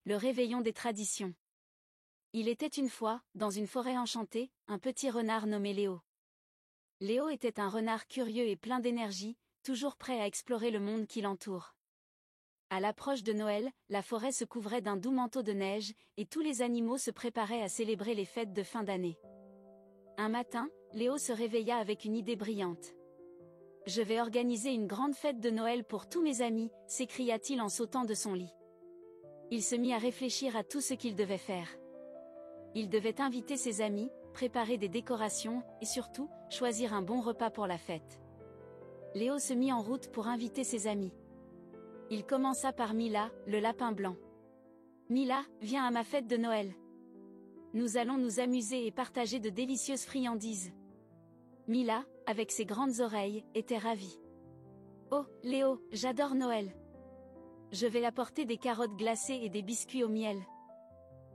Le réveillon des traditions. Il était une fois, dans une forêt enchantée, un petit renard nommé Léo. Léo était un renard curieux et plein d'énergie, toujours prêt à explorer le monde qui l'entoure. À l'approche de Noël, la forêt se couvrait d'un doux manteau de neige, et tous les animaux se préparaient à célébrer les fêtes de fin d'année. Un matin, Léo se réveilla avec une idée brillante. « Je vais organiser une grande fête de Noël pour tous mes amis », s'écria-t-il en sautant de son lit. Il se mit à réfléchir à tout ce qu'il devait faire. Il devait inviter ses amis, préparer des décorations, et surtout, choisir un bon repas pour la fête. Léo se mit en route pour inviter ses amis. Il commença par Mila, le lapin blanc. « Mila, viens à ma fête de Noël. Nous allons nous amuser et partager de délicieuses friandises. » Mila, avec ses grandes oreilles, était ravie. « Oh, Léo, j'adore Noël. Je vais apporter des carottes glacées et des biscuits au miel. »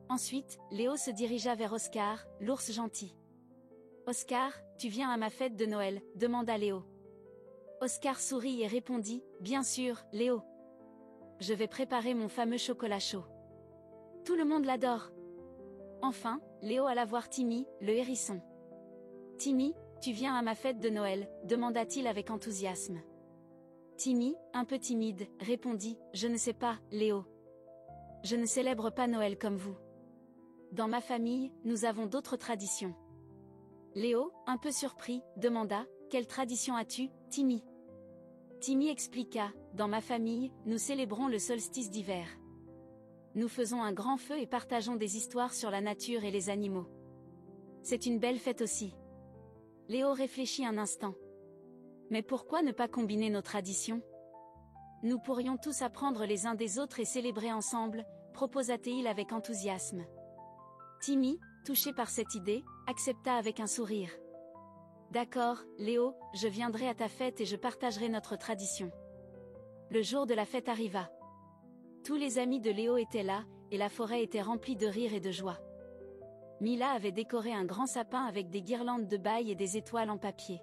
Ensuite, Léo se dirigea vers Oscar, l'ours gentil. « Oscar, tu viens à ma fête de Noël ?» demanda Léo. Oscar sourit et répondit « Bien sûr, Léo. Je vais préparer mon fameux chocolat chaud. Tout le monde l'adore. » Enfin, Léo alla voir Timmy, le hérisson. « Timmy, tu viens à ma fête de Noël ?» demanda-t-il avec enthousiasme. Timmy, un peu timide, répondit « Je ne sais pas, Léo. Je ne célèbre pas Noël comme vous. Dans ma famille, nous avons d'autres traditions. » Léo, un peu surpris, demanda « Quelle tradition as-tu, Timmy ?» Timmy expliqua « Dans ma famille, nous célébrons le solstice d'hiver. Nous faisons un grand feu et partageons des histoires sur la nature et les animaux. C'est une belle fête aussi. » Léo réfléchit un instant. « Mais pourquoi ne pas combiner nos traditions ? Nous pourrions tous apprendre les uns des autres et célébrer ensemble, » proposa-t-il avec enthousiasme. Timmy, touché par cette idée, accepta avec un sourire. « D'accord, Léo, je viendrai à ta fête et je partagerai notre tradition. » Le jour de la fête arriva. Tous les amis de Léo étaient là, et la forêt était remplie de rire et de joie. Mila avait décoré un grand sapin avec des guirlandes de bail et des étoiles en papier.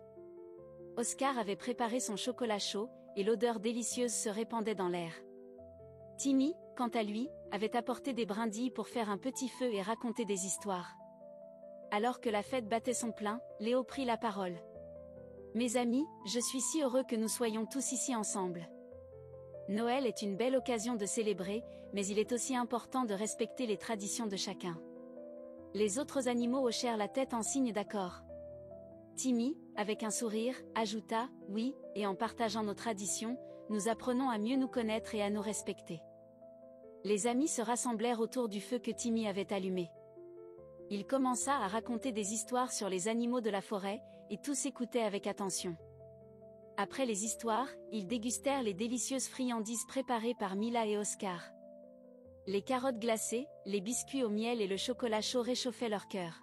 Oscar avait préparé son chocolat chaud, et l'odeur délicieuse se répandait dans l'air. Timmy, quant à lui, avait apporté des brindilles pour faire un petit feu et raconter des histoires. Alors que la fête battait son plein, Léo prit la parole. « Mes amis, je suis si heureux que nous soyons tous ici ensemble. Noël est une belle occasion de célébrer, mais il est aussi important de respecter les traditions de chacun. » Les autres animaux hochèrent la tête en signe d'accord. Timmy, avec un sourire, ajouta « Oui, et en partageant nos traditions, nous apprenons à mieux nous connaître et à nous respecter. » Les amis se rassemblèrent autour du feu que Timmy avait allumé. Il commença à raconter des histoires sur les animaux de la forêt, et tous écoutaient avec attention. Après les histoires, ils dégustèrent les délicieuses friandises préparées par Mila et Oscar. Les carottes glacées, les biscuits au miel et le chocolat chaud réchauffaient leur cœur.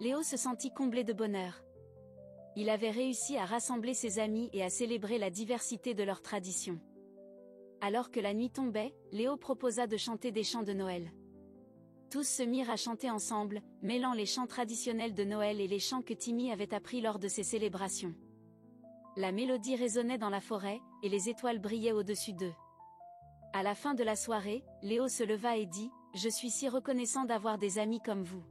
Léo se sentit comblé de bonheur. Il avait réussi à rassembler ses amis et à célébrer la diversité de leurs traditions. Alors que la nuit tombait, Léo proposa de chanter des chants de Noël. Tous se mirent à chanter ensemble, mêlant les chants traditionnels de Noël et les chants que Timmy avait appris lors de ses célébrations. La mélodie résonnait dans la forêt, et les étoiles brillaient au-dessus d'eux. À la fin de la soirée, Léo se leva et dit « Je suis si reconnaissant d'avoir des amis comme vous.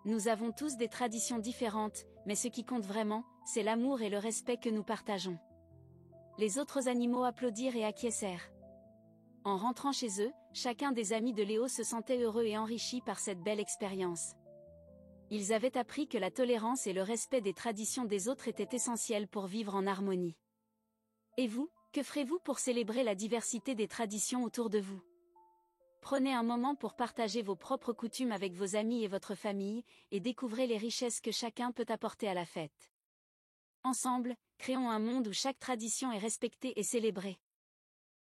Nous avons tous des traditions différentes, mais ce qui compte vraiment, c'est l'amour et le respect que nous partageons. » Les autres animaux applaudirent et acquiescèrent. En rentrant chez eux, chacun des amis de Léo se sentait heureux et enrichi par cette belle expérience. Ils avaient appris que la tolérance et le respect des traditions des autres étaient essentiels pour vivre en harmonie. Et vous, que ferez-vous pour célébrer la diversité des traditions autour de vous ? Prenez un moment pour partager vos propres coutumes avec vos amis et votre famille, et découvrez les richesses que chacun peut apporter à la fête. Ensemble, créons un monde où chaque tradition est respectée et célébrée.